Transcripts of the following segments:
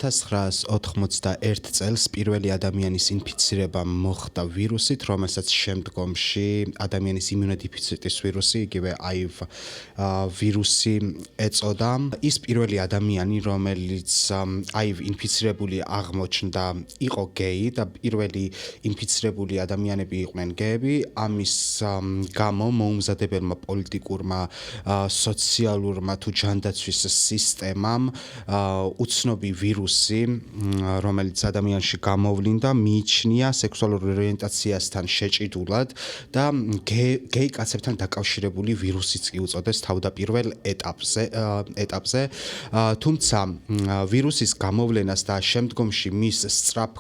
1991 წელს პირველი ადამიანის ინფიცირება მოხდა ვირუსით, რომელსაც შემდგომში ადამიანის იმუნოდეფიციტის ვირუსი, იგივე HIV ვირუსი ეწოდა. ის პირველი ადამიანი, რომელიც HIV ინფიცირებული აღმოჩნდა, იყო გეი და პირველი ინფიცირებული ადამიანები იყვნენ გეები. ამის გამო მოუმზადებელმა პოლიტიკურმა, სოციალურმა თუ ჯანდაცვის სისტემამ უცნობი ვირუსი, რომელიც ადამიანში გამოვლინდა, მიიჩნია სექსუალური ორიენტაციასთან შეჭიდულად და გეი კაცებთან დაკავშირებული ვირუსიც კი უწოდეს თავდაპირველ ეტაპზე. თუმცა ვირუსის გამოვლენას და შემდგომში მის სწრაფ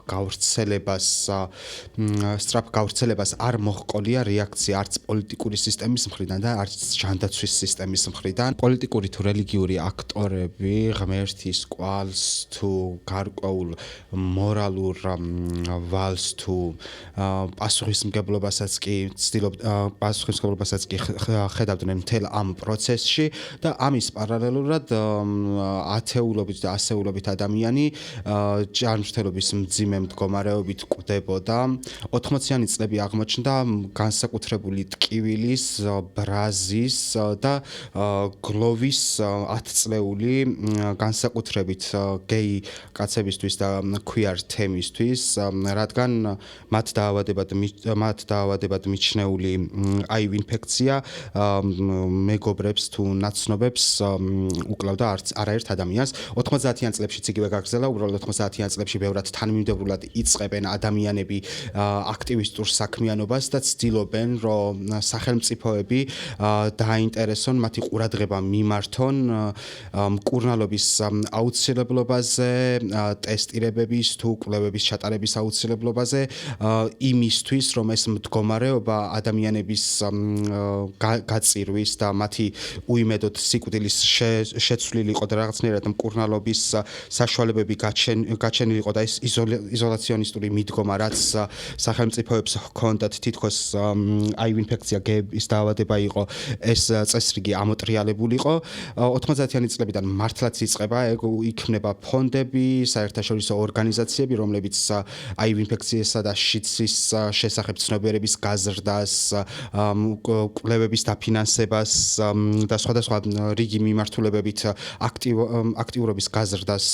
გავრცელებას არ მოჰყოლია რეაქცია არც პოლიტიკური სისტემის მხრიდან და არც ჯანდაცვის სისტემის მხრიდან. პოლიტიკური თუ რელიგიური აქტორები ღმერთის კვალს თუ გარკვეულ მორალურ ვალს თუ პასუხისმგებლობასაც კი ხედავდნენ მთელ ამ პროცესში და ამის პარალელურად ათეულობით და ასეულობით ადამიანი ჯანმრთელობის მძიმე მდგომარეობით კვდებოდა. 80-იანი წლები აღმოჩნდა განსაკუთრებული ტკივილის, ბრაზის და გლოვის 10-წლეული განსაკუთრებით გეი კაცებისთვის და queer თემისთვის, რადგან მათ დაავადებად მიჩნეული HIV ინფექცია მეგობრებს თუ ნაცნობებს უკლავდა არაერთ ადამიანს. 90-იან წლებშიც იგივე გაგრძელა, უბრალოდ 90-იან წლებში ბევრად თანმიმდევრულად იწყებენ ადამიანები აქტივისტურ საქმიანობას და ცდილობენ, რომ სახელმწიფოები დააინტერესონ, მათი ყურადღება მიმართონ მკურნალობის აუცილებლობაზე, ტესტირებების თუ კვლევების ჩატარების აუცილებლობაზე, იმისთვის, რომ ეს მდგომარეობა ადამიანების გაწირვის და მათი უიმედოდ სიკვდილის შეცვლილი იყო და რაღაცნაირად მკურნალობის საშუალებები გაჩენილიყო და ეს იზოლაციონისტური მიდგომა, რაც სახელმწიფოებს ჰქონდათ თითქოს HIV ინფექცია გეების დაავადება იყო, ეს წესრიგი ამოტრიალებულიყო. 90-იანი წლებიდან მართლაც იწყება, იქმნება ფონდები, საერთაშორისო ორგანიზაციები, რომლებიც HIV ინფექციისა და შიდსის შესახებ ცნობიერების გაზრდას, კვლევების დაფინანსებას და სხვადასხვა რიგი მიმართულებებით აქტიურობის გაზრდას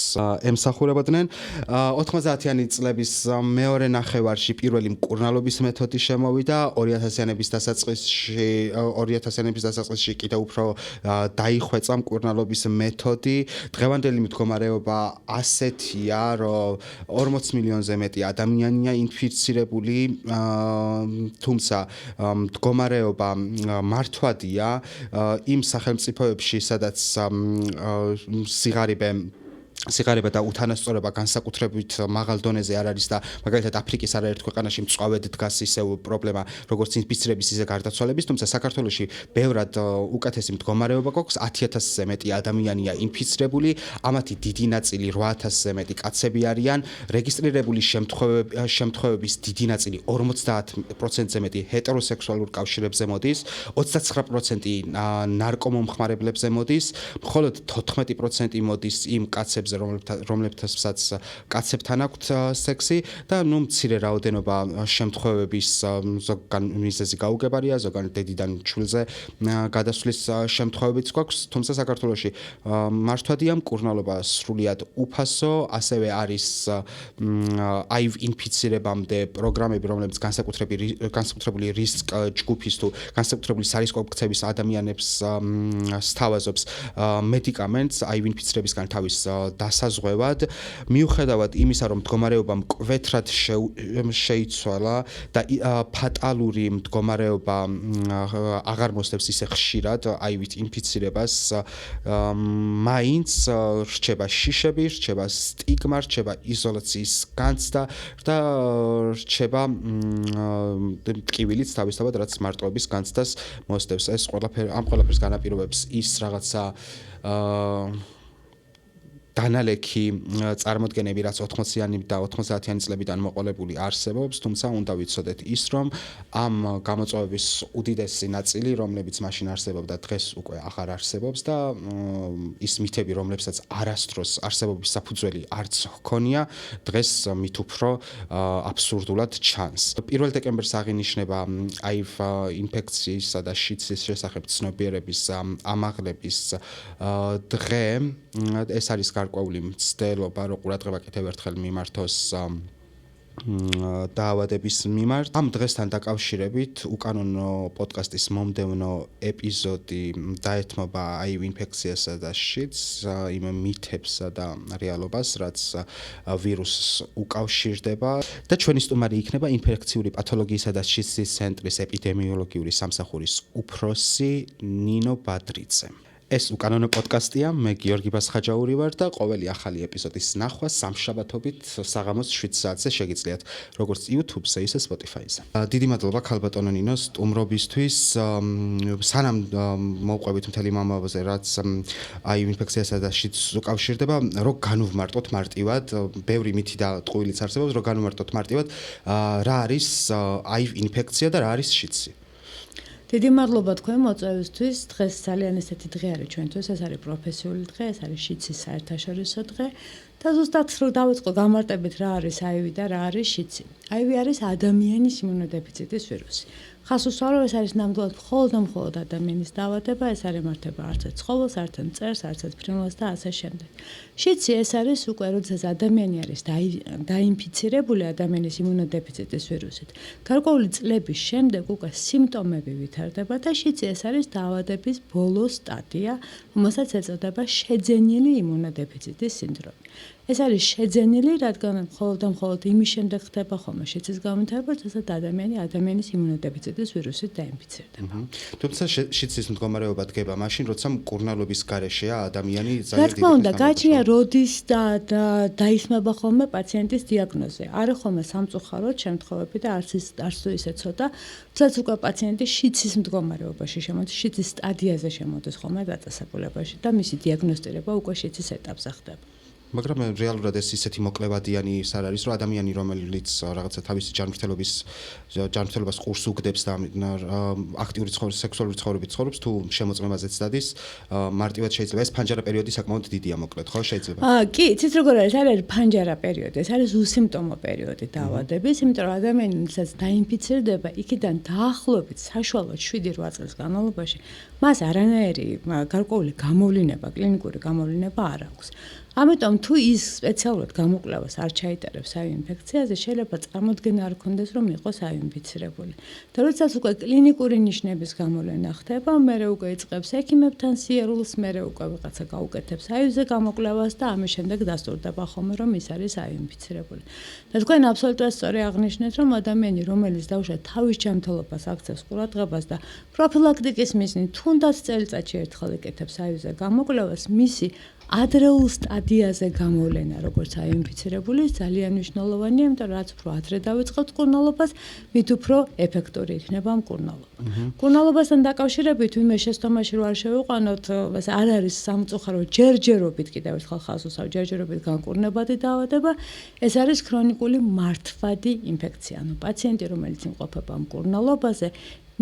ემსახურებოდნენ. 90-იანი წლების მეორე ნახევარში პირველი მკურნალობის მეთოდი შემოვიდა, 2000-იანების დასაწყისში კიდევ უფრო დაიხვეწა მკურნალობის მეთოდი. დღევანდელი მდგომარეობა ასეთია, რომ 40 მილიონზე მეტი ადამიანია ინფიცირებული, თუმცა მდგომარეობა მართვადია იმ სახელმწიფოებში, სადაც სიღარიბე და უთანასწორობა განსაკუთრებით მაღალ დონეზე არ არის და მაგალითად აფრიკის არაერთ ქვეყანაში მწვავედ დგას ისევ პრობლემა, როგორც ინფიცირების, ისე გარდაცვალების, თუმცა საქართველოში ბევრად უკეთესი მდგომარეობა გვაქვს, 10,000-ზე მეტი ადამიანია ინფიცირებული, ამათი დიდი ნაწილი 8,000-ზე მეტი კაცები არიან, რეგისტრირებული შემთხვევების დიდი ნაწილი 50%-ზე მეტი ჰეტეროსექსუალურ კავშირებზე მოდის, 29% ნარკომომხმარებლებზე მოდის, მხოლოდ 14% მოდის იმ კაცებზე, რომლებთაც კაცებთან აქვთ სექსი და მცირე რაოდენობა შემთხვევების ზოგან მიზეზი გაუგებარია, ზოგან დედიდან ჩვილზე გადასვლის შემთხვევებიც გვაქვს, თუმცა საქართველოში მართვადია მკურნალობა სრულიად უფასო, ასევე არის HIV ინფიცირებამდე პროგრამები, რომლებიც განსაკუთრებული რისკ ჯგუფის თუ განსაკუთრებული სარისკო ქცევის ადამიანებს სთავაზობს მედიკამენტს HIV ინფიცირებისგან თავის დასაზღვევად. მიუხედავად იმისა, რომ მდგომარეობა მკვეთრად შეიცვალა და ფატალური მდგომარეობა აღარ მოსდევს ისე ხშირად HIV-ით ინფიცირებას, მაინც რჩება შიშები, რჩება სტიგმა, რჩება იზოლაციის განცდა და რჩება ტკივილიც თავისთავად, რაც მარტოობის განცდას მოსდევს. ამ ყველაფერს განაპირობებს ის რაღაცა დანალექი წარმოდგენები, რაც 80-იანი და 90-იანი წლებიდან მოყოლებული არსებობს, თუმცა უნდა ვიცოდეთ ის, რომ ამ გამოწვევების უდიდესი ნაწილი, რომლებიც მაშინ არსებობდა, დღეს უკვე აღარ არსებობს და ის მითები, რომლებსაც არასდროს არსებობის საფუძველი არც ჰქონია, დღეს მით უფრო აბსურდულად ჩანს. 1 დეკემბერს აღინიშნება HIV ინფექციისა და შიდსის შესახებ ცნობიერების ამაღლების დღე. ეს არის გარკვეული მცდელობა, რომ ყურადღება კიდევ ერთხელ მიმართოს დაავადების მიმართ. ამ დღესთან დაკავშირებით უკანონო პოდკასტის მომდევნო ეპიზოდი დაეთმობა HIV ინფექციასა და შიდს, იმ მითებსა და რეალობას, რაც ვირუსს უკავშირდება და ჩვენი სტუმარი იქნება ინფექციური პათოლოგიისა და შიდსის ცენტრის ეპიდემიოლოგიური სამსახურის უფროსი ნინო ბადრიძე. ეს უკანონო პოდკასტია, მე გიორგი ბასხაჯაური ვარ და ყოველი ახალი ეპიზოდის ნახვა სამშაბათობით საღამოს 7 საათზე შეგიძლიათ, როგორც YouTube-ზე, ისე Spotify-ზე. დიდი მადლობა ქალბატონო ნინო სტუმრობისთვის. სანამ მოვყვებით მთელი მამაბაზე, რაც HIV ინფექციასა და შიდს უკავშირდება, რო განვმარტოთ მარტივად, ბევრი მითი და ტყუილიც არსებობს, რო განვმარტოთ მარტივად, რა არის HIV ინფექცია და რა არის შიდსი? დიდი მადლობა თქვენ მოწვევისთვის. დღეს ძალიან ესეთი დღე არის ჩვენთვის, ეს არის პროფესიული დღე, ეს არის შიდსის საერთაშორისო დღე და ზუსტად რო დავიწყო გამარტებით რა არის HIV და რა არის შიდსი. HIV არის ადამიანის იმუნოდეფიციტის ვირუსი. ხას უსვამრო, ეს არის ნამდვილად მხოლოდ ადამიანის დაავადება, ეს არ ემართება არც ცხოველს, არც მწერს, არც ფრინველს და ასე შემდეგ. შიდსი ეს არის უკვე როდესაც ადამიანი არის დაინფიცირებული ადამიანის იმუნოდეფიციტის ვირუსით. გარკვეული წლების შემდეგ უკვე სიმპტომები ვითარდება და შიდსი ეს არის დაავადების ბოლო სტადია, რომელსაც ეწოდება შეძენილი იმუნოდეფიციტის სინდრომი. ეს არის შეძენილი, რადგან მხოლოდ იმის შემდეგ ხდება ხოლმე შიდსის განვითარება, როდესაც ადამიანის იმუნოდეფიციტის ვირუსით დაინფიცირდება. თუმცა შიდსის მდგომარეობა დგება მაშინ, როცა მკურნალობის გარეშეა ადამიანი ძალიან დიდი. რა თქმა უნდა, გააჩნია როდის დაისმება ხოლმე პაციენტის დიაგნოზი. არის ხოლმე სამწუხაროდ შემთხვევები და არც თუ ისე ცოტა, თუმცა უკვე პაციენტი შიდსის მდგომარეობაში შემოდის, შიდსის სტადიაზე შემოდის ხოლმე დაწესებულებაში და მისი დიაგნოსტირება უკვე შიდსის ეტაპზე ხდება. მაგრამ რეალურად ეს ისეთი მოკლევადიანი ის არ არის, რომ ადამიანი, რომელიც რაღაცა თავისი ჯანმრთელობას ყურს უგდებს და აქტიური სექსუალური ცხოვრებით ცხოვრობს, თუ შემოწმებაზეც დადის, მარტივად შეიძლება ეს ფანჯარა პერიოდი საკმაოდ დიდია, მოკლედ, ხო, შეიძლება? კი, იცით როგორ არის, არ არის ფანჯარა პერიოდი, ეს არის უსიმპტომო პერიოდი დაავადების, იმიტომ რომ ადამიანი, ვისაც დაინფიცირდება, იქიდან დაახლოებით საშუალოდ 7-8 წლის განმავლობაში მას არანაირი გარკვეული გამოვლინება, კლინიკური გამოვლინება არ აქვს. ამიტომ თუ ის სპეციალურად გამოკვლევას არ ჩაიტარებს HIV ინფექციაზე, შეიძლება წარმოდგენა არ ქონდეს, რომ იყოს HIV ინფიცირებული. და როდესაც უკვე კლინიკური ნიშნების გამოვლენა ხდება, მერე უკვე იწყებს ექიმებთან სიერულს, მერე უკვე ვიღაცა გაუკეთებს HIV-ზე გამოკვლევას და ამის შემდეგ დასტურდება ხოლმე, რომ ის არის HIV ინფიცირებული. და თქვენ აბსოლუტურად სწორი აღნიშნეთ, რომ ადამიანი, რომელიც დაუშვათ თავის ჯანმრთელობას აქცევს ყურადღებას და პროფილაქტიკის მიზნით თუნდაც წელიწადში ერთხელ იკეთებს HIV-ზე გამოკვლევას, მისი ადრეულ სტადიაზე გამოვლენა, როგორც HIV ინფიცირებული, ძალიან მნიშვნელოვანია, იმიტომ რომ რაც უფრო ადრე დავიწყებთ მკურნალობას, მით უფრო ეფექტური იქნება მკურნალობა. მკურნალობასთან დაკავშირებით ვინმე შეცდომაში რო არ შევიყვანოთ, ეს არ არის სამწუხარო ჯერჯერობით, კიდევ ერთხელ ხაზს უსვამთ, ჯერჯერობით განკურნებადი დაავადება, ეს არის ქრონიკული მართვადი ინფექცია. ანუ პაციენტი, რომელიც იმყოფება მკურნალობაზე,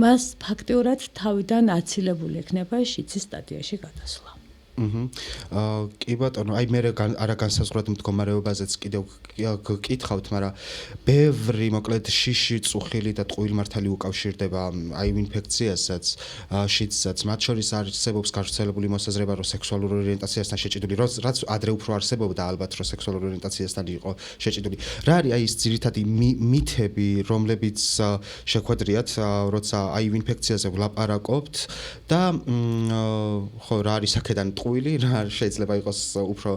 მას ფაქტიურად თავიდან აცილებული ექნება შიდსის სტადიაში გადასვლა. კი ბატონო, აი მე არა განსაზღვრად მდგომარეობაზეც კიდევ გკითხავთ, მაგრამ ბევრი მოკლედ შიში, წუხილი და ტყუილმართალი უკავშირდება HIV ინფექციასაც, შიდსაც, მათ შორის არსებობს გავრცელებული მოსაზრება, რომ სექსუალური ორიენტაციასთან შეჭიდული, რაც ადრე უფრო არსებობდა ალბათ, რომ სექსუალური ორიენტაციასთან იყო შეჭიდული. რა არის აი ეს ძირითადი მითები, რომლებიც შეხვედრიათ, როცა HIV ინფექციაზე ვლაპარაკობთ და ხო, რა არის აქედან ტყუილი, რა შეიძლება იყოს უფრო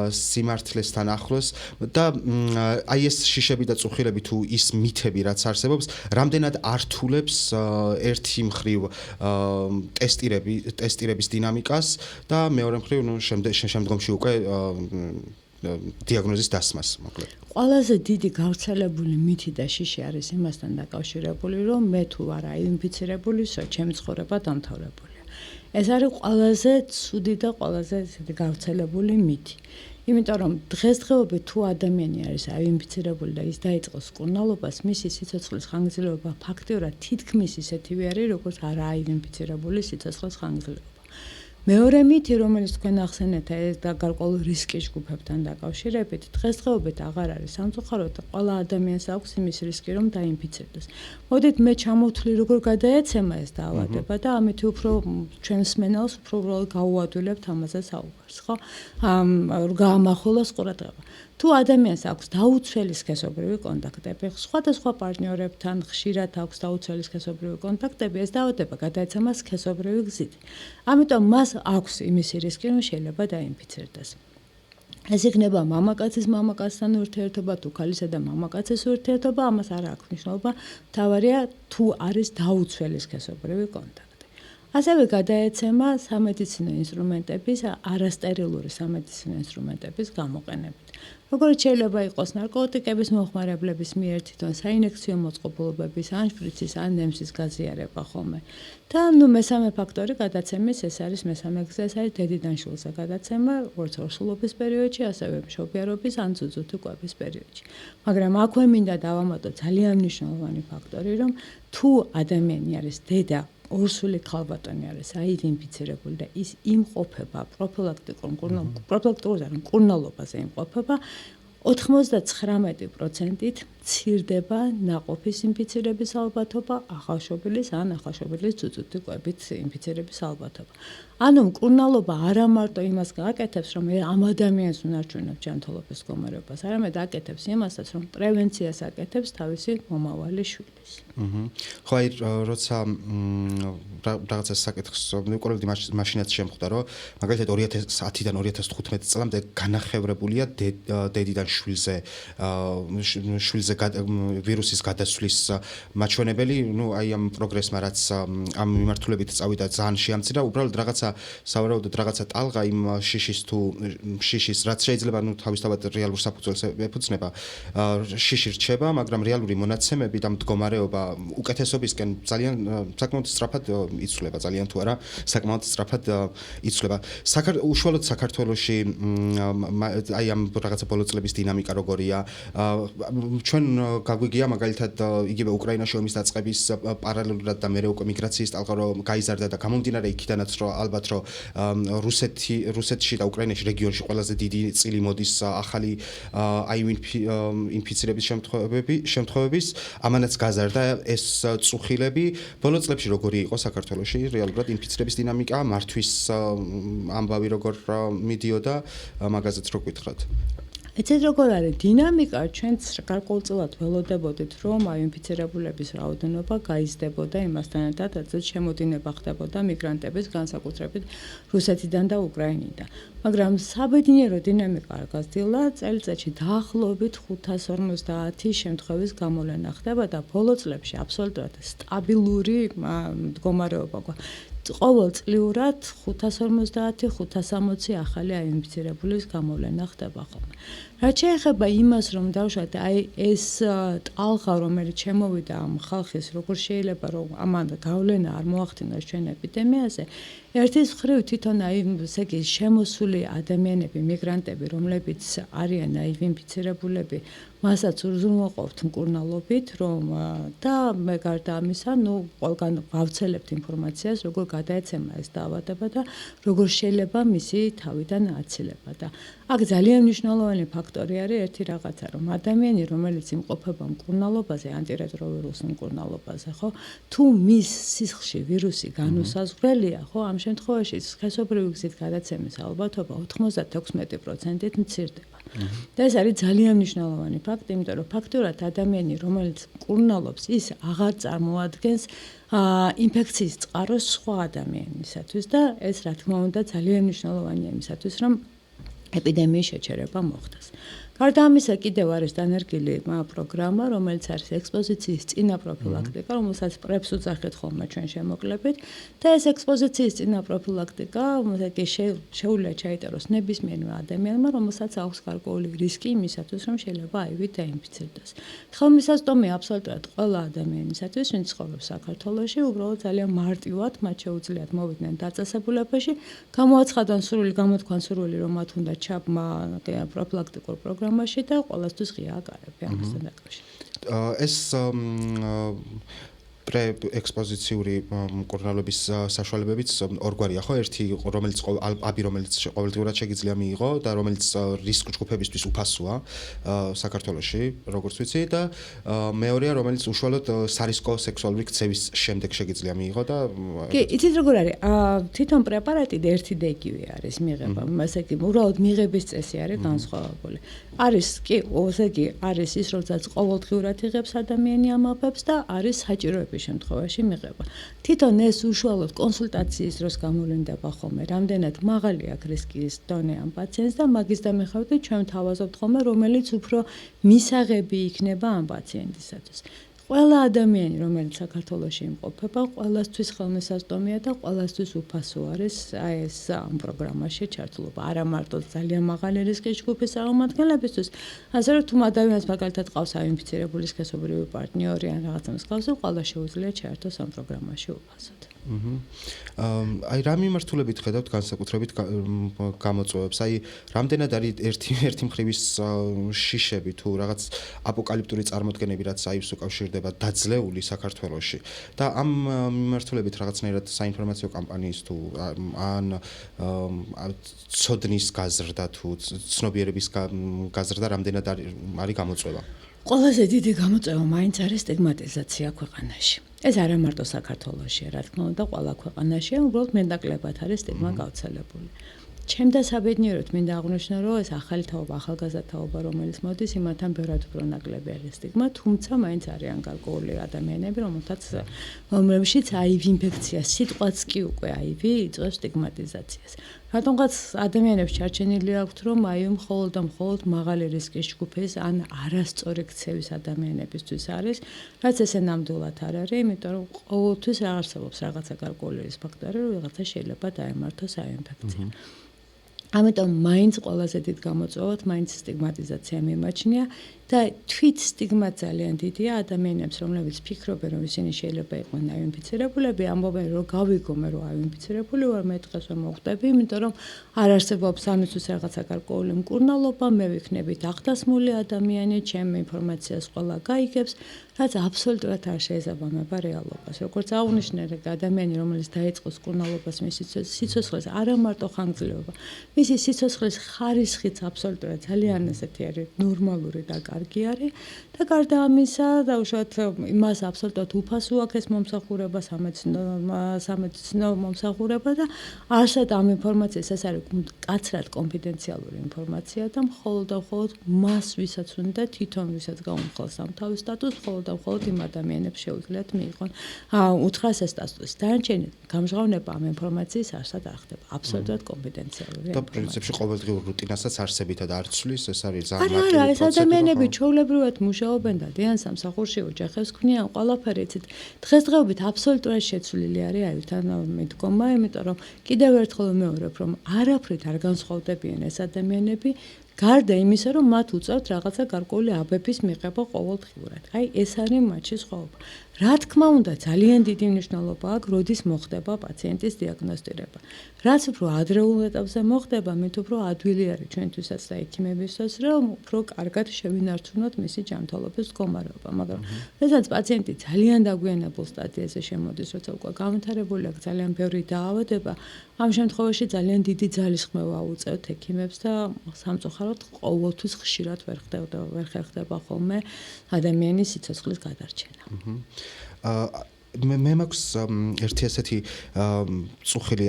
სიმართლესთან ახლოს და აი ეს შიშები და წუხილები თუ ის მითები რაც არსებობს, რამდენად ართულებს ერთი მხრივ ტესტირების დინამიკას და მეორე მხრივ შემდგომში უკვე დიაგნოზის დასმას, მოკლედ. ყველაზე დიდი გავრცელებული მითი და შიში არის იმასთან დაკავშირებული, რომ მე თუ არა ინფიცირებული, ჩემი ცხოვრება დამთავრებულია. ეს არის ყველაზე ცუდი და ყველაზე გავრცელებული მითი. იმიტომ რომ დღესდღეობით თუ ადამიანი არის აინფიცირებული და ის დაიწყოს მკურნალობას, მისი სიცოცხლის ხანგრძლივობა ფაქტიურად თითქმის ისეთივე არის, როგორც არა აინფიცირებული სიცოცხლის ხანგრძლივობა. მეორე მითი, რომელიც თქვენ ახსენეთ, ეს და გარკვეულ რისკის ჯგუფებთან დაკავშირებით, დღესდღეობით აღარ არის სამწუხაროდ ყველა ადამიანს აქვს იმის რისკი, რომ დაინფიცირდეს. მოდით მე ჩამოვთვლი, როგორ გადაეცემა ეს დაავადება და ამით უფრო ჩვენს მენელს უფრო უბრალოდ გაუადვილებთ ამაზე საუბარს, ხო? გაამახვილოს ყურადღება. თუ ადამიანს აქვს დაუცველი სქესობრივი კონტაქტები, სხვადასხვა პარტნიორებთან ხშირად აქვს დაუცველი სქესობრივი კონტაქტები, ეს დაავადება გადაეცემა სქესობრივი გზით. ამიტომ მას აქვს იმისი რისკი, რომ შეიძლება დაინფიცირდეს. ეს იქნება მამაკაცის მამაკაცთან ურთიერთობა, თუ ქალისა და მამაკაცის ურთიერთობა, ამას არ აქვს მნიშვნელობა, მთავარია თუ არის დაუცველი სქესობრივი კონტაქტი. ასევე გადაეცემა სამედიცინო ინსტრუმენტების, არასტერილური სამედიცინო ინსტრუმენტების გამოყენებით. როგორც შეიძლება იყოს ნარკოტიკების მოხმარებლების მიერ თვითონ საინექციო მოწყობილობების, ან შპრიცის, ან ნემსის გაზიარება ხოლმე. და მესამე ფაქტორი გადაცემის, ეს არის მესამე გზა, ეს არის დედიდან შვილზე გადაცემა, როგორც ორსულობის პერიოდში, ასევე მშობიარობის ან ძუძუთი კვების პერიოდში. მაგრამ აქვე მინდა დავამატოთ ძალიან მნიშვნელოვანი ფაქტორი, რომ თუ ადამიანი არის დედა, ორსული ქალბატონი არის აინფიცირებული და ის იმყოფება პროფილაქტიკურ მკურნალობაზე იმყოფება 99%-ით მცირდება ნაყოფის ინფიცირების ალბათობა, ახალშობილის ან ახალშობილის ძუძუთი კვებით ინფიცირების ალბათობა. ანუ მკურნალობა არა მარტო იმას გააკეთებს, რომ ამ ადამიანს უნარჩუნებს ჯანმრთელობის მდგომარეობას, არამედ აკეთებს იმასაც, რომ პრევენციას აკეთებს თავისი მომავალი შვილის. ხო, აი, როცა რაღაცა საკითხს მივყოლებდი, მაშინაც შემხვდა, რომ მაგალითად 2010-დან 2015 წლამდე განახევრებულია დედიდან შვილზე ვირუსის გადასვლის მაჩვენებელი, აი ამ პროგრესმა რაც ამ მიმართულებით წავიდა, ძალიან შეამცირა, უბრალოდ რაღაცა სავარაუდოდ რაღაცა ტალღა იმ შიშის რაც შეიძლება თავისთავად რეალურ საფუძველს ეფუძნება, შიში რჩება, მაგრამ რეალური მონაცემები და მდგომარეობა უკეთესობისკენ ძალიან საკმაოდ სწრაფად იცვლება, ძალიან თუ არა, საკმაოდ სწრაფად იცვლება. უშუალოდ საქართველოში აი ამ რაღაცა ბოლო წლების დინამიკა როგორია? ჩვენ გაგვიგია მაგალითად იგივე უკრაინაში ომის დაწყების პარალელურად და მეორე უკვე მიგრაციის ტალღა რომ გაიზარდა და გამომდინარე იქიდანაც რომ ალბათ რომ რუსეთში და უკრაინაში რეგიონში ყველაზე დიდი წილი მოდის ახალი ინფიცირების შემთხვევების, ამანაც გაზარდა ეს წუხილები. ბოლო წლებში როგორი იყო საქართველოში რეალურად ინფიცირების დინამიკა, მართვის ამბავი როგორ მიდიოდა, მაგაზეც რო გითხრათ. ეცეთ როგორ არის დინამიკა, ჩვენც გარკვეულწილად ველოდებოდით, რომ აინფიცირებულების რაოდენობა გაიზრდებოდა იმასთან ერთად, რაც შემოდინება ხდებოდა მიგრანტების, განსაკუთრებით რუსეთიდან და უკრაინიდან. მაგრამ საბედნიერო დინამიკა არ გაზრდილა, წელიწადში დაახლოებით 550 შემთხვევის გამოვლენა ხდება და ბოლო წლებში აბსოლუტურად სტაბილური მდგომარეობა გვაქვს. ყოველწლიურად 550-560 ახალი აინფიცირებულის გამოვლენა ხდება ხოლმე. რაც შეეხება იმას, რომ დავუშვათ, აი ეს ტალღა, რომელიც შემოვიდა ამ ხალხის, როგორ შეიძლება რომ ამან გავლენა არ მოახდინოს ჩვენ ეპიდემიაზე, ერთის მხრივ თვითონ აი ესე იგი შემოსული ადამიანები, მიგრანტები, რომლებიც არიან აინფიცირებულები, მასაც უზრუნველყოფთ მკურნალობით, რომ და მე გარდა ამისა, ყველგან გავცელებთ ინფორმაციას, როგორ გადაეცემა ეს დაავადება და როგორ შეიძლება მისი თავიდან აცილება და აქ ძალიან მნიშვნელოვანი ფაქტორი არის ერთი რაღაცა, რომ ადამიანი, რომელიც იმყოფება მკურნალობაზე, ანტირეტროვირუს მკურნალობაზე, ხო, თუ მის სისხლში ვირუსი განუსაზღვრელია, ხო, ამ შემთხვევაში სქესობრივი გზით გადაცემის ალბათობა 96%-ით მცირდება. და ეს არის ძალიან მნიშვნელოვანი ფაქტი, იმიტომ რომ ფაქტურად ადამიანი, რომელიც მკურნალობს, ის აღარ წარმოადგენს ინფექციის წყაროს სხვა ადამიანისათვის და ეს რა თქმა უნდა ძალიან მნიშვნელოვანია იმისათვის, რომ ეპიდემიის შეჩერება მოხდეს. გარდა ამისა კიდევ არის დანერგილი პროგრამა, რომელიც არის ექსპოზიციის წინა პროფილაქტიკა, რომელსაც პრეფს უძახით ხოლმე ჩვენ შემოკლებით და ეს ექსპოზიციის წინა პროფილაქტიკა, რომელსაც შეუძლია ჩაიტეროს ნებისმიერ ადამიანმა, რომელსაც აქვს გარკვეული რისკი იმისათვის, რომ შეიძლება აივით დაინფიცირდეს. ხელმისაწვდომია აბსოლუტურად ყველა ადამიანისათვის, ვინც ცხოვრობს საქართველოში, უბრალოდ ძალიან მარტივად მათ შეუძლიათ მოვიდნენ დაწესებულებაში, გამოაცხადონ გამოთქვან სურვილი, რომ მათ უნდა ჩაბმა პროფილაქტიკურ პროგრამაში და ყველასთვის ღია აკარები ამასთან დაკავშირებით. ეს პრეექსპოზიციური მკურნალობის საშუალებებიც ორგვარია ხო? ერთი რომელიც რომელიც ყოველდღურად შეგიძლია მიიღო და რომელიც რისკ ჯგუფებისთვის უფასოა საქართველოში, როგორც ვიცი და მეორეა რომელიც უშუალოდ სარისკო სექსუალური ქცევის შემდეგ შეგიძლია მიიღო და კი, იცით როგორ არის? თვითონ პრეპარატი ერთი და იგივე არის მიღება. ასე იგი, უბრალოდ მიღების წესი არის განსხვავებული. არის კი, ესე იგი, არის ის, როდესაც ყოველდღურად იღებს ადამიანი ამბებს და არის საჭიროების შემთხვევაში მიღება. თვითონ ეს უშუალოდ კონსულტაციის დროს გამოვლინდება ხოლმე, რამდენად მაღალი აქვს რისკის დონე ამ პაციენტს და მაგის დამეხავდით ჩვენ ვთავაზობთ ხოლმე, რომელიც უფრო მისაღები იქნება ამ პაციენტისათვის. ყველა ადამიანი, რომელიც საქართველოში იმყოფება, ყველასთვის ხელმისაწვდომია და ყველასთვის უფასო არის აი ეს ამ პროგრამაში ჩართულობა. არა მარტო ძალიან მაღალი რისკის ჯგუფის წარმომადგენლებისთვის, ასევე თუ ადამიანს მაგალითად ყავს აინფიცირებული სქესობრივი პარტნიორი ან რაღაცა მსგავსი, ყველა შეუძლია ჩაერთოს ამ პროგრამაში უფასოდ. აი რა მიმართულებით ხედავთ განსაკუთრებით გამოწვევებს? აი რამდენად არის ერთი მხრივის შიშები თუ რაღაც აპოკალიფტური წარმოდგენები, რაც აივს უკავშირდება დაძლეული საქართველოში და ამ მიმართულებით რაღაცნაირად საინფორმაციო კამპანიის თუ ან ცოდნის გაზრდა თუ ცნობიერების გაზრდა რამდენად არის გამოწვევა? ყველაზე დიდი გამოწვევა მაინც არის სტიგმატიზაცია ქვეყანაში. ეს არა მარტო საქართველოშია, რა თქმა უნდა, ყველა ქვეყანაშია, უბრალოდ მეტნაკლებად არის სტიგმა გავრცელებული. ჩემდა საბედნიეროდ მინდა აღვნიშნო, რომ ეს ახალი თაობა, ახალგაზრდა თაობა, რომელიც მოდის, იმათთან ბევრად უფრო ნაკლები არის სტიგმა, თუმცა მაინც არიან გარკვეული ადამიანები, რომლებშიც HIV ინფექცია, სიტყვაც კი უკვე HIV იწვევს სტიგმატიზაციას. რატომღაც ადამიანებს ჩარჩენილი აქვთ, რომ აი მხოლოდ და მხოლოდ მაღალი რისკის ჯგუფის ან არასწორი ქცევის ადამიანებისთვის არის, რაც ესე ნამდვილად არ არის, იმიტომ რომ ყოველთვის არსებობს რაღაცა გარკვეული რისკ ფაქტორი, რომ ვიღაცა შეიძლება დაემართოს აი ინფექცია. ამიტომ მაინც ყველაზე დიდ გამოწვევად მაინც სტიგმატიზაცია მიმაჩნია და თვით სტიგმა ძალიან დიდია ადამიანებს, რომლებიც ფიქრობენ, რომ ისინი შეიძლება იყვნენ აინფიცირებულები, ამბობენ, რომ გავიგო მე რომ აინფიცირებული ვარ, მე დღეს ვერ მოხვდები, იმიტომ რომ არ არსებობს ამისთვის რაღაცა გარკვეული მკურნალობა, მე ვიქნებით აღდასმული ადამიანი, ჩემ ინფორმაციას ყველა გაიგებს, რაც აბსოლუტურად არ შეესაბამება რეალობას. როგორც აღვნიშნე, ადამიანი, რომელიც დაიწყოს მკურნალობას მის სიცოცხლეს, არა მარტო ხანგრძლივობა, მისი სიცოცხლის ხარისხიც აბსოლუტურად ძალიან ესეთი არის ნორმალური და კარგი არის და გარდა ამისა, დაუშვათ მას აბსოლუტურად უფასო აქვს ეს მომსახურება, სამედიცინო მომსახურება და არსად ამ ინფორმაციას ეს არის კაცრად კონფიდენციალური ინფორმაცია და მხოლოდ და მხოლოდ მას ვისაც უნდა თვითონ ვისაც გაუმხელს ამ თავის სტატუსს, მხოლოდ და მხოლოდ იმ ადამიანებს შეუძლიათ მიიღონ უთხრას ეს სტატუსი. დანარჩენი გამჟღავნება ამ ინფორმაციის არსად არ ხდება, აბსოლუტურად კონფიდენციალური. და პრინციპში ყოველდღიურ რუტინასაც არსებითად არ ცვლის, ეს არის ძალიან მარტივი პროცედურა. არა, ეს ადამიანები ჩვეულებრივად მუშაობენ და დიან სამსახურში ოჯახებს ქმნიან ყველაფერი, იცით. დღესდღეობით აბსოლუტურად შეცვლილი არის აივთან მიდგომა, იმიტომ რომ კიდევ ერთხელ ვიმეორებ, რომ არაფრით არ განსხვავდებიან ეს ადამიანები, გარდა იმისა, რომ მათ უწევთ რაღაცა გარკვეული აბების მიღება ყოველდღიურად. აი, ეს არის მათში სხვაობა. რა თქმა უნდა, ძალიან დიდი მნიშვნელობა აქვს, როდის მოხდება პაციენტის დიაგნოსტირება. რაც უფრო ადრეულ ეტაპზე მოხდება, მით უფრო ადვილი არის ჩვენთვისაც და ექიმებისთვის, რომ უფრო კარგად შევინარჩუნოთ მისი ჯანმრთელობის მდგომარეობა. მაგრამ როდესაც პაციენტი ძალიან დაგვიანებულ სტადიაზე შემოდის, როცა უკვე განვითარებული აქვს ძალიან ბევრი დაავადება, ამ შემთხვევაში ძალიან დიდი ძალისხმევა უწევთ ექიმებს და სამწუხაროდ ყოველთვის ხშირად ვერ ხერხდება ხოლმე ადამიანის სიცოცხლის გადარჩენა. მე მაქვს ერთი ასეთი წუხილი,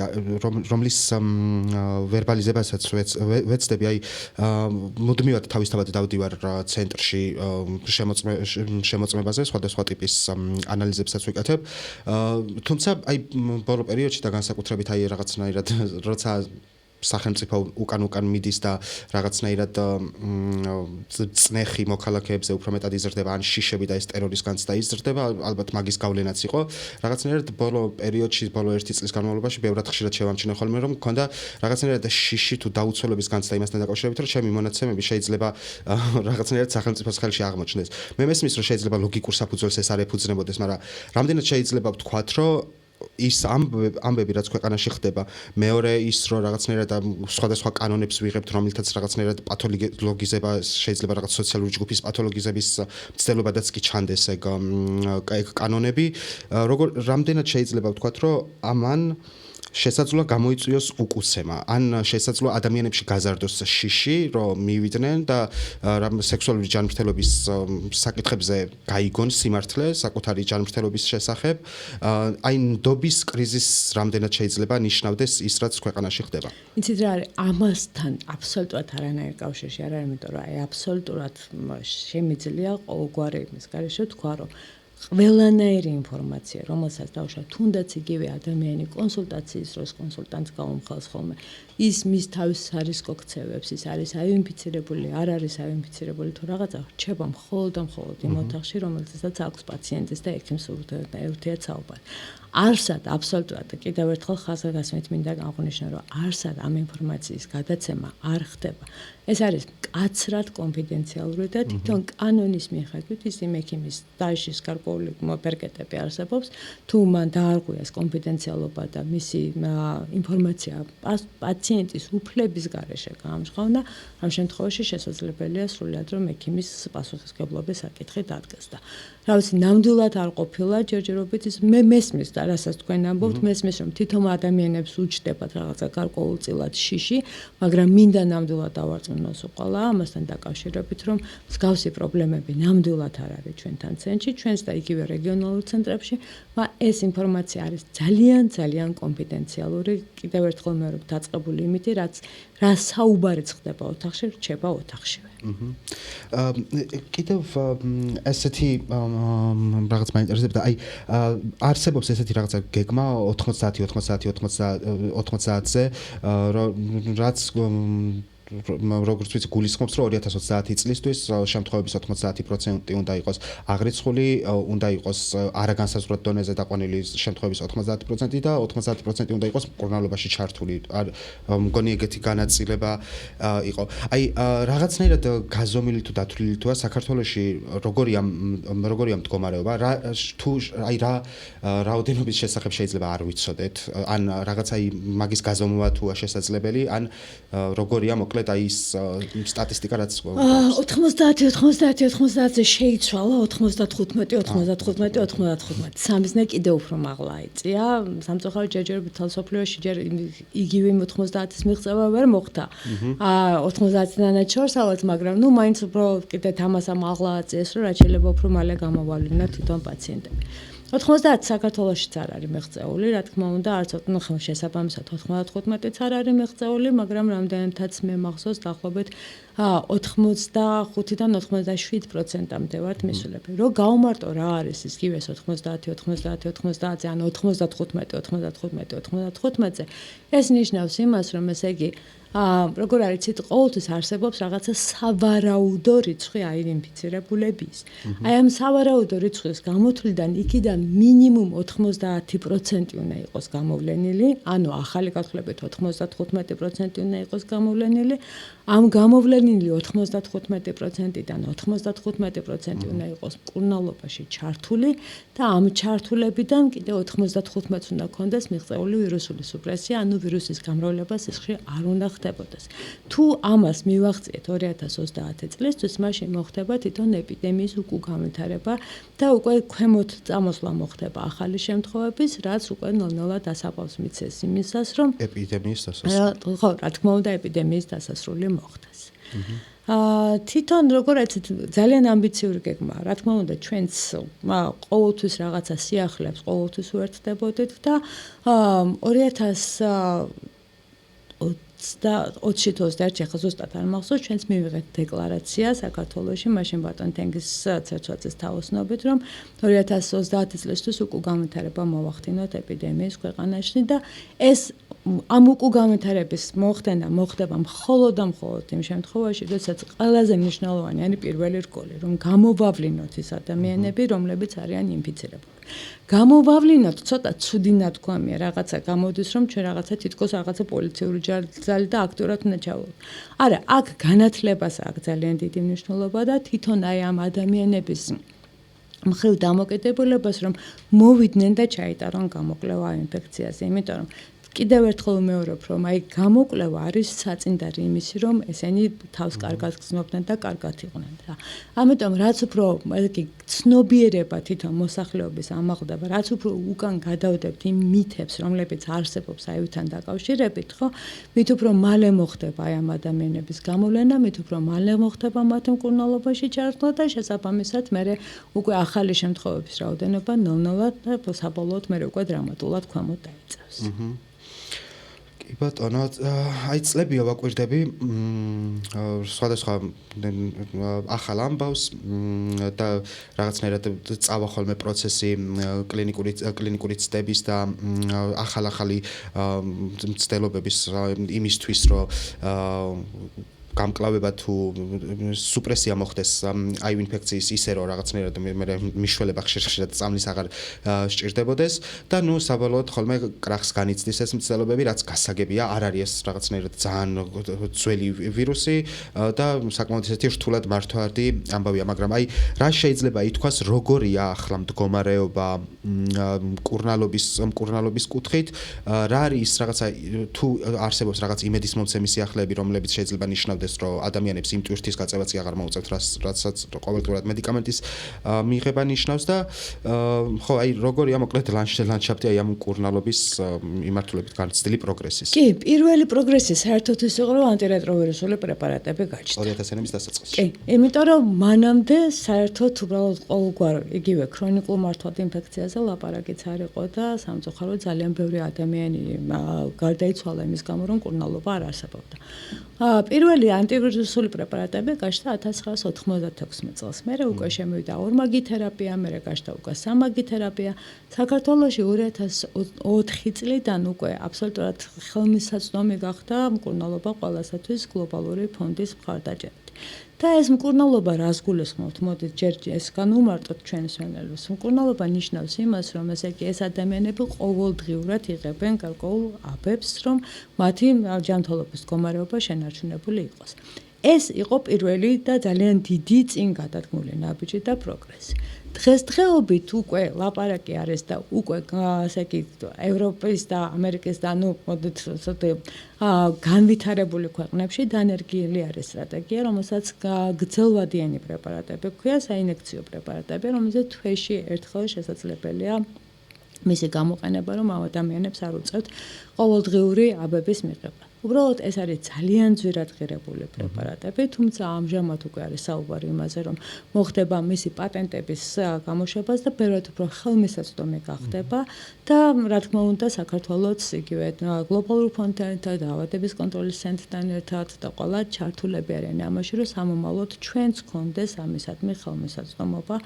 რომლის ვერბალიზებასაც ვეცდები, აი მუდმივად თავისთავად დავდივარ ცენტრში შემოწმებაზე, სხვადასხვა ტიპის ანალიზებსაც ვიკეთებ. თუმცა აი ბოლო პერიოდში და განსაკუთრებით აი რაღაცნაირად როცა სახელმწიფო უკან მიდის და რაღაცნაირად წნეხი მოქალაქეებზე უფრო მეტად იზრდება ან შიშები და ეს ტერორის განცდა იზრდება, ალბათ მაგის გავლენაც იყო. რაღაცნაირად ბოლო პერიოდში, ბოლო 1 წლის განმავლობაში ბევრად ხშირად შევამჩნიე ხოლმე რომ მქონდა რაღაცნაირად შიში თუ დაუცველობის განცდა იმასთან დაკავშირებით, რომ ჩემი მონაცემები შეიძლება რაღაცნაირად სახელმწიფოს ხელში აღმოჩნდეს. მე მესმის რომ შეიძლება ლოგიკურ საფუძველს ეს არ ეფუძნებოდეს, მაგრამ რამდენად შეიძლება ვთქვათ, რომ ის ამბები რაც ქვეყანაში ხდება, მეორე ის რომ რაღაცნაირად სხვადასხვა კანონებს ვიღებთ, რომელთაც რაღაცნაირად პათოლოგიზება შეიძლება რაღაც სოციალური ჯგუფის პათოლოგიზების მცდელობადაც კი ჩანდეს ეგ კანონები, რამდენად შეიძლება ვთქვათ, რომ ამან შესაძლოა გამოიწვიოს უკუცემა, ან შესაძლოა ადამიანებში გაზარდოს შიში, რომ მივიდნენ და სექსუალური ჯანმრთელობის საკითხებზე გაიგონ სიმართლე საკუთარი ჯანმრთელობის შესახებ, აი ნდობის კრიზისს რამდენად შეიძლება ნიშნავდეს ის რაც ქვეყანაში ხდება. იცით რა არის, ამასთან აბსოლუტურად არანაირი კავშირი არ არის, იმიტომ რომ აი აბსოლუტურად შემიძლია ყოველგვარი იმის გარეშე თქვა, რომ ყველანაირი ინფორმაცია, რომელსაც დავუშვათ, თუნდაც იგივე ადამიანი კონსულტაციის დროს კონსულტანტს გაუმხელს ხოლმე, ის მის თავის სარისკო ქცევებს, ის არის აინფიცირებული, არ არის აინფიცირებული თუ რაღაცა, რჩება მხოლოდ და მხოლოდ იმ ოთახში, რომელსაც აქვს პაციენტის და ექიმს ურთიერთსაუბარი. არსად აბსოლუტურად კიდევ ერთხელ ხაზგასმით მინდა აღვნიშნო, რომ არსად ამ ინფორმაციის გადაცემა არ ხდება. ეს არის მკაცრად კონფიდენციალური და თვითონ კანონის მიხედვით ის იმ ექიმის სტაჟის გარკვეული მოპერკეტები არსებობს, თუ მან დაარღვიეს კონფიდენციალობა და მისი ინფორმაცია პაციენტის უფლების გარეშე გაამჟღავნა, ამ შემთხვევაში შესაძლებელია სრულად რომ ექიმის პასუხისმგებლობის საკითხი დადგეს და რა ვიცი, ნამდვილად არ ყოფილა ჯერჯერობით ის მე მესმის და რასაც თქვენ ამბობთ, მესმის რომ თვითონ ადამიანებს უჩნდებათ რაღაცა გარკვეულწილად შიში, მაგრამ მინდა ნამდვილად დავარწმუნოს უყალა ამასთან დაკავშირებით, რომ მსგავსი პრობლემები ნამდვილად არ არის ჩვენთან ცენტრში, ჩვენს და იგივე რეგიონალურ ცენტრებში, მაგრამ ეს ინფორმაცია არის ძალიან ძალიან კონფიდენციალური, კიდევ ერთხელ მე ვფიქრობ დაწყებული იმით, რა საუბარიც ხდება ოთახში, რჩება ოთახშივე. კიდევ ესეთი რაღაც მაინტერესებდა, აი არსებობს ესეთი რაღაცა გეგმა 90-ზე, რაც როგორც ვიცი გულისხმობს, რომ 2030 წლისთვის შემთხვევების 90% უნდა იყოს აღრიცხული, უნდა იყოს არაგანსაზღვრად დონეზე დაყვანილი შემთხვევების 90% და 90% უნდა იყოს მკურნალობაში ჩართული. მგონი ეგეთი განაწილება იყო. აი რაღაცნაირად გაზომილი თუ დათვლილი თუა საქართველოში როგორია მდგომარეობა, თუ აი რა რაოდენობის შესახებ შეიძლება არ ვიცოდეთ, ან რაღაცა მაგის გაზომვა თუა შესაძლებელი, ან როგორია მოკლედ აი ის სტატისტიკა რაც 90-ზე შეიცვალა 95-95 სამიზნე კიდევ უფრო მაღლა იწია სამწუხაროდ ჯერჯერობით თალსოფლიოში ჯერ იგივე 90-ის მიღწევა ვერ მოხდა 90-დანაც შორს ალბათ მაგრამ ნუ მაინც უფრო კიდე თამასა მაღლა აწიეს რომ რაც შეიძლება უფრო მალე გამოვალინოთ თვითონ პაციენტები 90 საქართველოშიც არ არის მიღწეული, რა თქმა უნდა, არც შესაბამისად 95-იც არ არის მიღწეული, მაგრამ რამდენადაც მე მახსოვს დაახლოებით 85-დან 97%-მდე ვართ მისულები. რო გავუმარტო რა არის ის გივეს 90-ზე, ან 95-95-95-ზე, ეს ნიშნავს იმას, რომ ესე იგი როგორ არის ცით ყოველთვის არსებობს რაღაცა სავარაუდო რიცხვი აინფიცირებულების. აი ამ სავარაუდო რიცხვის გამოთვლიდან იქიდან მინიმუმ 90% უნდა იყოს გამოვლენილი, ანუ ახალი გათვლებით 95% უნდა იყოს გამოვლენილი. ამ გამოვლენილი 95%-დან 95% უნდა იყოს მკურნალობაში ჩართული და ამ ჩართულებიდან კიდე 95%-ს უნდა ქონდეს მიღწეული ვირუსული სუპრესია, ანუ ვირუსის გამრავლება სისხლში არ უნდა ხდებოდეს. თუ ამას მივახციეთ 2030 წლისთვის, მაშინ მოხდება თვითონ ეპიდემიის უკუ განვითარება და უკვე ქვემოთ წამოსვლა მოხდება ახალი შემთხვევების, რაც უკვე ნელ-ნელა დასაყავს მიცეს იმისას, რომ ეპიდემიის დასასრული. ხო, რა თქმა უნდა, ეპიდემიის დასასრული მოხდეს. თვითონ როგორ ეცეთ ძალიან ამბიციური გეგმაა. რა თქმა უნდა, ჩვენც ყოველთვის რაღაცა სიახლეებს ყოველთვის უერთდებოდით და 2020 2021 ახლა ზუსტად არ მახსოვს, ჩვენც მივიღეთ დეკლარაცია საქართველოში, მაშინ ბატონ თენგიზ ცერცვაძის თაოსნობით, რომ 2030 წლისთვის უკუ განვითარება მოვახდინოთ ეპიდემიის ქვეყანაში და ეს ამ უკუ განვითარების მოხდება მხოლოდ და მხოლოდ იმ შემთხვევაში, როდესაც ყველაზე მნიშვნელოვანი არის პირველი რგოლი, რომ გამოვავლინოთ ის ადამიანები, რომლებიც არიან ინფიცირებული. გამოვავლინოთ, ცოტა ცუდი ნათქვამია, რაღაცა გამოდის, რომ ჩვენ რაღაცა თითქოს რაღაცა პოლიციური ძალი და აქტიურად უნდა ჩავუვარდეთ. არა, აქ განათლებას აქვს ძალიან დიდი მნიშვნელობა და თვითონ აი ამ ადამიანების მხრივ დამოკიდებულებას, რომ მოვიდნენ და ჩაიტარონ გამოკვლევა ინფექციაზე, იმიტომ რომ კიდევ ერთხელ ვიმეორებ, რომ აი გამოკვლევა არის საწინდარი იმისი, რომ ესენი თავს კარგად გრძნობდნენ და კარგად იყვნენ და ამიტომ რაც უფრო ცნობიერება თვითონ მოსახლეობის ამაღლდება, რაც უფრო უკან გადავდებთ იმ მითებს, რომლებიც არსებობს აივთან დაკავშირებით, ხო, მით უფრო მალე მოხდება აი ამ ადამიანების გამოვლენა, მით უფრო მალე მოხდება მათ მკურნალობაში ჩართვა და შესაბამისად მე უკვე ახალი შემთხვევების რაოდენობა ნელ-ნელა და საბოლოოდ მე უკვე დრამატულად ქვემოთ დაიწევს. კი ბატონო, აი წლებია ვაკვირდები სხვადასხვა ახალ ამბავს და რაღაცნაირად წავა ხოლმე პროცესი კლინიკური ცდების და ახალი მცდელობების იმისთვის, რომ გამკლავება თუ სუპრესია მოხდეს აივ ინფექციის ისე რომ რაღაცნაირად მე მიშველება ხშირად წამლის აღარ სჭირდებოდეს და ნუ საბოლოოდ ხოლმე კრახს განიცდის ეს მცდელობები, რაც გასაგებია, არ არის ეს რაღაცნაირად ძალიან ძველი ვირუსი და საკმაოდ ისეთი რთულად მართვარდი ამბავია, მაგრამ აი რა შეიძლება ითქვას, როგორია ახლა მდგომარეობა მკურნალობის კუთხით, რა არის რაღაცა თუ არსებობს რაღაც იმედის მომცემი სიახლეები, რომლებიც შეიძლება ნიშნავდეს რომ ადამიანებს იმ ტვირთის გაწევაც აღარ მოუწევთ, რასაც ყოველდღურად მედიკამენტის მიღება ნიშნავს და ხო, აი როგორია მოკლედ ლანდშაფტი აი ამ მკურნალობის მიმართულებით განცდილი პროგრესის. კი, პირველი პროგრესი საერთოდ ის იყო, რომ ანტირეტროვირუსული პრეპარატები გაჩნდა. 2000-იანების დასაწყისში. კი, იმიტომ რომ მანამდე საერთოდ უბრალოდ ყოველგვარ იგივე ქრონიკულ მართვად ინფექციაზე ლაპარაკიც არ იყო და სამწუხაროდ ძალიან ბევრი ადამიანი გარდაიცვალა იმის გამო, რომ მკურნალობა არ არსებობდა. პირველი ანტივირუსული პრეპარატები გაჩნდა 1996 წელს. მერე უკვე შემოვიდა ორმაგი თერაპია, მერე გაჩნდა უკვე სამაგი თერაპია. საქართველოში 2004 წლიდან უკვე აბსოლუტურად ხელმისაწვდომი გახდა მკურნალობა ყველასათვის გლობალური ფონდის მხარდაჭერით. და ეს მკურნალობა რას გულისხმობთ? მოდით ჯერ ეს განვუმარტოთ ჩვენს მენელს. მკურნალობა ნიშნავს იმას, რომ ესე იგი ეს ადამიანები ყოველდღიურად იღებენ გარკვეულ აბებს, რომ მათი ჯანმრთელობის მდგომარეობა შენარჩუნებული იყოს. ეს იყო პირველი და ძალიან დიდი წინ გადადგმული ნაბიჯი და პროგრესი. დღესდღეობით უკვე ლაპარაკი არის და უკვე ასე იგი ევროპის და ამერიკის და ნუ მოდით განვითარებული ქვეყნებში დანერგილი არის სტრატეგია, რომელსაც გრძელვადიანი პრეპარატები ქვია, საინექციო პრეპარატები, რომელზეც თვეში ერთხელ შესაძლებელია მისი გამოყენება, რომ ამ ადამიანებს არ უწევთ ყოველდღიური აბების მიღება. უბრალოდ ეს არის ძალიან ძვირად ღირებული პრეპარატები, თუმცა ამჟამად უკვე არის საუბარი იმაზე, რომ მოხდება მისი პატენტების გამოშვებას და ბევრად უფრო ხელმისაწვდომი გახდება და რა თქმა უნდა საქართველოც იგივე გლობალურ ფონდთან და დაავადების კონტროლის ცენტრთან ერთად და ყველა ჩართულები არიან ამაში, რომ სამომავლოდ ჩვენც გქონდეს ამისადმი ხელმისაწვდომობა,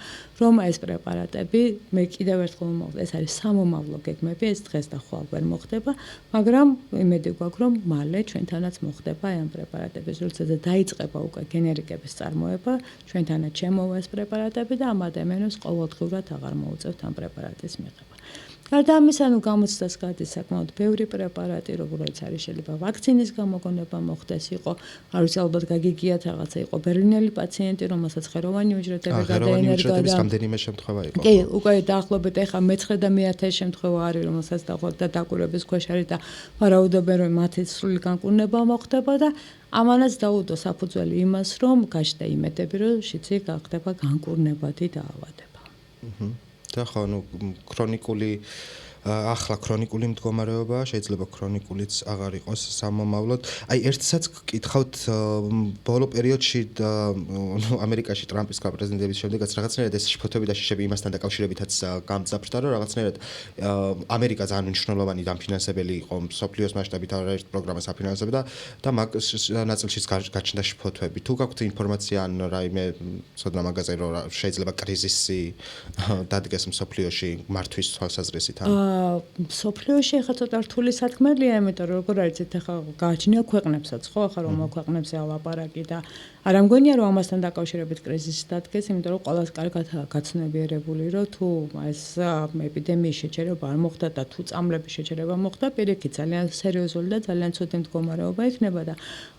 რომ ეს პრეპარატები მე კიდევ ერთხელ მოვხდეს, ეს არის სამომავლო გეგმები, ეს დღეს და ხვალ ვერ მოხდება, მაგრამ იმედი გვაქვს, რომ ჩვენთანაც მოხდება ამ პრეპარატების, როდესაც დაიწყება უკვე გენერიკების წარმოება, ჩვენთანაც შემოვა ეს პრეპარატები და ამ ადამიანებს ყოველდღურად აღარ მოუწევთ ამ პრეპარატის მიღება. გარდა ამისა, გამოცდას გადის საკმაოდ ბევრი პრეპარატი, როგორც არის შეიძლება ვაქცინის გამოგონება მოხდეს, იყო, არ ვიცი, ალბათ გაგიგიათ რაღაცა, იყო ბერლინელი პაციენტი, რომელსაც ხეროვანი უჯრედები გადაენერგა და რამდენიმე შემთხვევა იყო. კი, უკვე დაახლოებით ეხა მე-9 და მე-10 შემთხვევა არის, რომელსაც დაკვირვების ქვეშ არის და ვარაუდობენ, რომ მათი სრული განკურნება მოხდება და ამანაც დაუდო საფუძველი იმას, რომ გაჩნდა იმედები, რომ შიცი გახდება განკურნებადი დაავადება. და ხო, ქრონიკული ახლა ქრონიკული მდგომარეობა, შეიძლება ქრონიკულიც აღარ იყოს სამომავლოდ. აი ერთსაც გკითხავთ ბოლო პერიოდში ამერიკაში ტრამპის პრეზიდენტობის შემდეგაც რაღაცნაირად ეს შფოთვები და შიშები იმასთან დაკავშირებითაც გამძაფრდა, რომ რაღაცნაირად ამერიკა ძალიან მნიშვნელოვანი დამფინანსებელი იყო მსოფლიოს მასშტაბით არაერთ პროგრამას აფინანსებდა და მაგ ნაწილშიც გაჩნდა შფოთვები. თუ გაქვთ ინფორმაცია ან რაიმე ცოდნა მაგაზე რომ შეიძლება კრიზისი დადგეს მსოფლიოში მართვის თვალსაზრისით ან მსოფლიოში ახლა ცოტა რთული სათქმელია, იმიტომ რომ როგორ არიცით ახლა გააჩნია ქვეყნებსაც, ხო, ახლა რომ ქვეყნებზე ალაპარაკი და არ ამგონია რომ ამასთან დაკავშირებით კრიზისი დადგეს, იმიტომ რომ ყველას კარგად გაცნობიერებული რომ თუ ეს ეპიდემიის შეჩერება არ მოხდა და თუ წამლების შეჩერება მოხდა, პირიქით ძალიან სერიოზული და ძალიან ცუდი მდგომარეობა იქნება და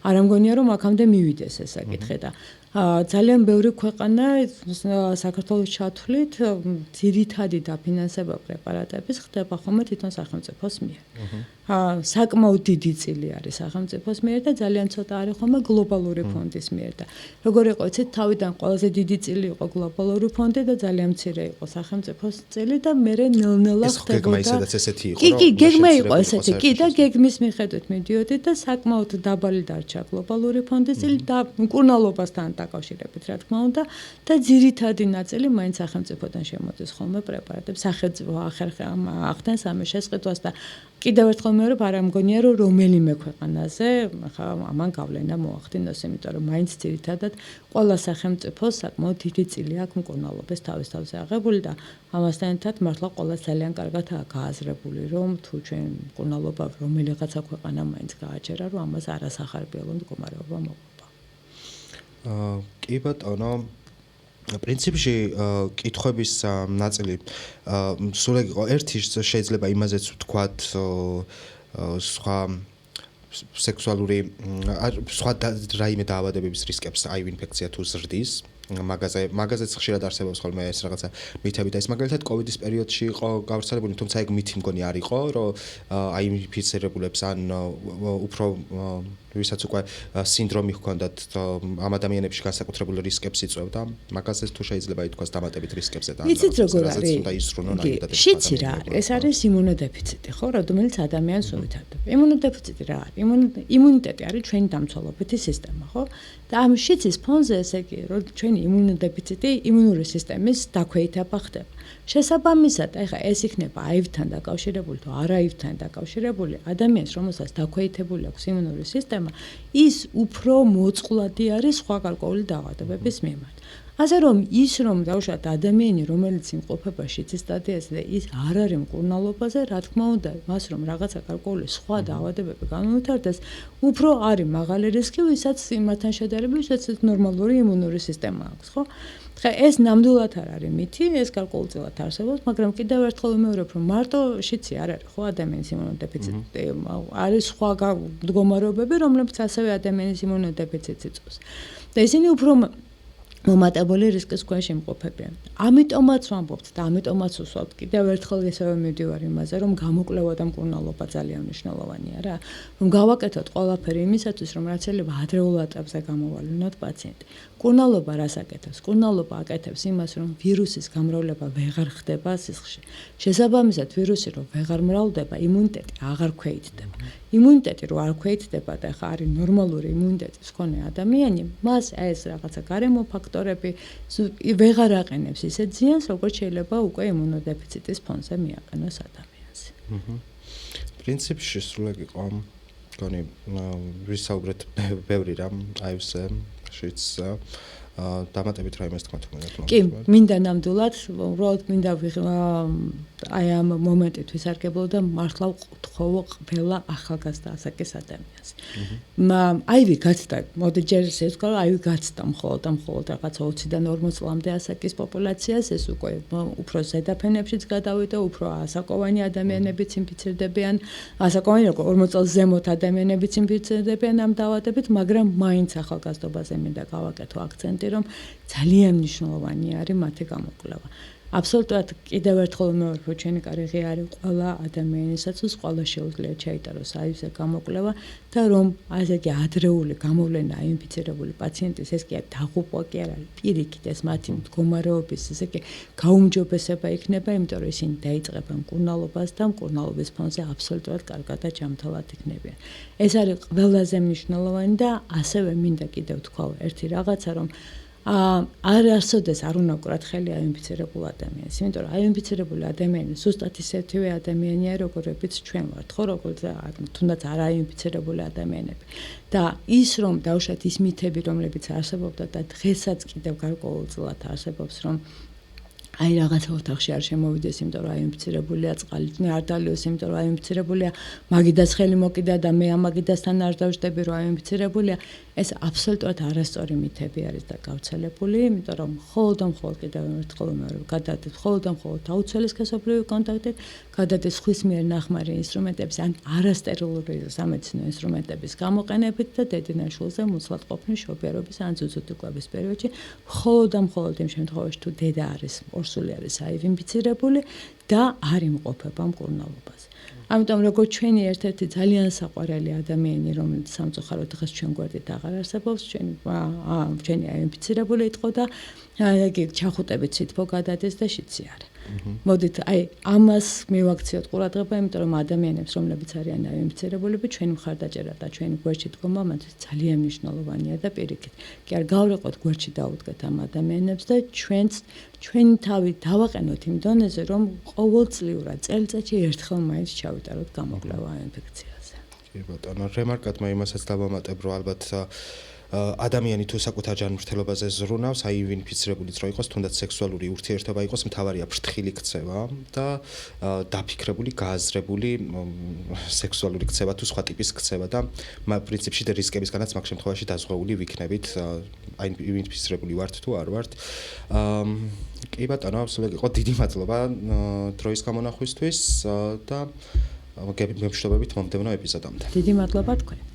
არ ამგონია რომ აქამდე მივიდეს ეს საკითხი და ძალიან ბევრი ქვეყანა საქართველოს ჩათვლით ძირითადი დაფინანსება პრეპარატების ხდება ხოლმე თვითონ სახელმწიფოს მიერ. საკმაოდ დიდი წილი არის სახელმწიფოს მიერ და ძალიან ცოტა არის ხოლმე გლობალური ფონდის მიერ და როგორ იყო იცით თავიდან ყველაზე დიდი წილი იყო გლობალური ფონდი და ძალიან მცირე იყო სახელმწიფოს წილი და მე ნელ-ნელა ხდებოდა. ეს გეგმა ისედაც ესეთი იყო. კი, გეგმა იყო ესეთი, კი და გეგმის მიხედვით მიდიოდი და საკმაოდ დაბალი დარჩა გლობალური ფონდის წილი და მკურნალობასთან დაკავშირებით, რა თქმა უნდა, და ძირითადი ნაწილი მაინც სახელმწიფოდან შემოდის ხოლმე პრეპარატებს. სახელმწიფო ახდენს ამის შესყიდვას და კიდევ ერთხელ მეორე არ ამგონია რომ რომელიმე ქვეყანაზე ხა ამან გავლენა მოახდინოს, იმიტომ რომ მაინც ძირითადად ყველა სახელმწიფოს საკმაოდ დიდი წილი აქვს მკურნალობის თავის-თავზე აღებული და ამასთან ერთად მართლა ყველა ძალიან კარგადაა გააზრებული, რომ თუ ჩვენ მკურნალობა რომელიღაცა ქვეყანა მაინც გააჩერა, რომ ამას არასახარბიელო მდგომარეობა მოყვება. კი ბატონო, პრინციპში კითხვების ნაწილი სულ იყო ერთი შეიძლება იმაზეც ვთქვათ სხვა სექსუალური სხვა რაიმე დაავადებების რისკებს აი ინფექცია თუ ზრდის მაგაზეც ხშირად არსებობს ხოლმე ეს რაღაცა მითები და ეს მაგალითად კოვიდის პერიოდში იყო გავრცელებული, თუმცა ეგ მითი მგონი არ იყო, რომ აი ინფიცირებულებს ან უფრო ვისაც უკვე სინდრომი ჰქონდათ ამ ადამიანებში განსაკუთრებულ რისკებს იწვევდა, მაგაზეც თუ შეიძლება ითქვას დამატებით რისკებზე და იცით როგორ არის? უნდა ისრუნონ აი და შიცი რა არის? ეს არის იმუნოდეფიციტი, ხო, რომელიც ადამიანს უვითარდება. იმუნოდეფიციტი რა არის? იმუნიტეტი არის ჩვენი დამცველობითი სისტემა, ხო? და ამ შიცის ფონზე ესე იგი, რომ ჩვენი იმუნოდეფიციტი იმუნური სისტემის დაქვეითება ხდება. შესაბამისად, ეხა ეს იქნება აივთან დაკავშირებული თუ არაივთან დაკავშირებული ადამიანს, რომელსაც დაქვეითებული აქვს იმუნური სისტემა, ის უფრო მოწყვლადი არის სხვა გარკვეული დაავადებების მიმართ. ასე რომ ის რომ დავუშვათ ადამიანი, რომელიც იმყოფება შიცის სტადიაზე და ის არ არის მკურნალობაზე, რა თქმა უნდა, მას რომ რაღაცა გარკვეული სხვა დაავადებები განუვითარდეს, უფრო არის მაღალი რისკი, ვისაც იმათთან შედარებით, ვისაც ნორმალური იმუნური სისტემა აქვს, ხო? ხა ეს ნამდვილად არ არის მითი, ეს გარკვეულწილად არსებობს, მაგრამ კიდევ ერთხელ ვიმეორებ, რომ მარტო შიცი არ არის, ხო, ადამიანის იმუნოდეფიციტი, არის სხვა მდგომარეობები, რომლებიც ასევე ადამიანის იმუნოდეფიციტს იწვევს. და ისინი უფრო მომატებული რისკის ქვეშ იმყოფებიან. ამიტომაც ვამბობთ და ამიტომაც ვუსვამთ კიდევ ერთხელ ისევე მივდივარ იმაზე, რომ გამოკვლევა და მკურნალობა ძალიან მნიშვნელოვანია რა. რომ გავაკეთოთ ყველაფერი იმისათვის, რომ რაც შეიძლება ადრეულ ეტაპზე გამოვალინოთ პაციენტი. მკურნალობა რას აკეთებს? მკურნალობა აკეთებს იმას, რომ ვირუსის გამრავლება ვეღარ ხდება სისხლში. შესაბამისად, ვირუსი რომ ვეღარ მრავლდება, იმუნიტეტი აღარ ქვეითდება. იმუნიტეტი რო არ ქვეითდება და ხა არის ნორმალური იმუნიტეტის მქონე ადამიანი, მას ეს რაღაცა გარემო ფაქტორები ვეღარ აყენებს ისეთ ზიანს, როგორც შეიძლება უკვე იმუნოდეფიციტის ფონზე მიაყენოს ადამიანს. პრინციპში სრულად იყო მგონი ვისაუბრეთ ბევრი რამ აი ეს შიც დამატებით რაიმეს თქვა თქმა უნდა. კი, მინდა ნამდვილად, უბრალოდ მინდა აი ამ მომენტით ვისარგებლო და მართლა ვთხოვო ყველა ახალგაზრდა ასაკის ადამიანს. აივი გაცდა, მოდი ჯერ ესე ვთქვა, აივი გაცდა მხოლოდ რაღაცა 20-დან 40 წლამდე ასაკის პოპულაციას, ეს უკვე უფრო ზედაფენებშიც გადავიდა, უფრო ასაკოვანი ადამიანებიც ინფიცირდებიან, ასაკოვანი როგორ 40 წელს ზემოთ ადამიანებიც ინფიცირდებიან ამ დაავადებით, მაგრამ მაინც ახალგაზრდობაზე მინდა გავაკეთო აქცენტი, რომ ძალიან მნიშვნელოვანი არის მათი გამოკვლევა. აბსოლუტურად კიდევ ერთხელ მეუბნები ჩვენი კარგი არის ყველა ადამიანისათვის ყველა შეუძლია ჩაიტაროს აივზე გამოკვლევა და რომ ასე კი ადრეული გამოვლენა აინფიცირებული პაციენტის ეს კი დაღუპვა კი არ არის პირიქით ეს მათი მდგომარეობის ესე კი გაუმჯობესება იქნება იმიტომ რომ ისინი დაიწყებენ მკურნალობას და მკურნალობის ფონზე აბსოლუტურად კარგად და ჯანმრთელად იქნებიან ეს არის ყველაზე მნიშვნელოვანი და ასევე მინდა კიდევ თქვა ერთი რაღაცა რომ არ არსოდეს არ უნდა ვკრათ ხელი აინფიცირებულ ადამიანს, იმიტომ რომ აინფიცირებული ადამიანი ზუსტად ისეთივე ადამიანია, როგორებიც ჩვენ ვართ, ხო, როგორც თუნდაც არ აინფიცირებული ადამიანები. და ის რომ დავუშვათ ის მითები, რომლებიც არსებობდა და დღესაც კიდევ გარკვეულწილად არსებობს, რომ აი რაღაცა ოთახში არ შემოვიდეს, იმიტომ რომ აინფიცირებულია წყალი არ დალიოს, იმიტომ რომ აინფიცირებულია, მაგიდას ხელი მოკიდა და მე ამაგიდასთან არ დავждები, რომ აინფიცირებულია, ეს აბსოლუტურად არასწორი მითები არის და გავრცელებული, იმიტომ რომ მხოლოდ კიდევ ერთხელ მეორე გადადის მხოლოდ აუცილებელი სქესობრივი კონტაქტით, გადადის ხვის მიერ ნახმარი ინსტრუმენტების ან არასტერილური სამედიცინო ინსტრუმენტების გამოყენებით და დედინაშვილზე მუცლად ყოფნის შობიარობის ან ზუზუტიკლების პერიოდში მხოლოდ იმ შემთხვევაში თუ დედა არის ორსული არის აინფიცირებული და არ იმყოფება მკურნალობას. ამიტომ როგორც ჩვენი ერთ-ერთი ძალიან საყვარელი ადამიანი, რომელიც სამწუხაროდ დღეს ჩვენ გვერდით აღარ არსებობს, ჩვენი აინფიცირებული იყო და იგი ჩახუტებით სითბო გადადის და შიცი არა. მოდით აი ამას მივაქციოთ ყურადღება, იმიტომ რომ ადამიანებს, რომლებიც არიან აინფიცირებულები, ჩვენი მხარდაჭერა და ჩვენი გვერდში დგომა მათთვის ძალიან მნიშვნელოვანია და პირიქით. კი არ გავრეყოთ გვერდში დაუდგეთ ამ ადამიანებს და ჩვენი თავი დავაყენოთ იმ დონეზე, რომ ყოველწლიურად წელიწადში ერთხელ მაინც ჩავიტაროთ გამოკვლევა აინფექციაზე. კი ბატონო, რემარკად მე იმასაც დავამატებ, რომ ალბათ ადამიანი თუ საკუთარ ჯანმრთელობაზე ზრუნავს, აი ინფიცირებულიც რო იყოს, თუნდაც სექსუალური ურთიერთობა იყოს, მთავარია ფრთხილი ქცევა და დაფიქრებული, გააზრებული სექსუალური ქცევა თუ სხვა ტიპის ქცევა და პრინციპში რისკებისგანაც მაგ შემთხვევაში დაზღვეული ვიქნებით, აი ინფიცირებული ვართ თუ არ ვართ. კი ბატონო, აბსოლუტურად იყო დიდი მადლობა დროის გამონახვისთვის და გემშვიდობებით მომდევნო ეპიზოდამდე. დიდი მადლობა თქვენ.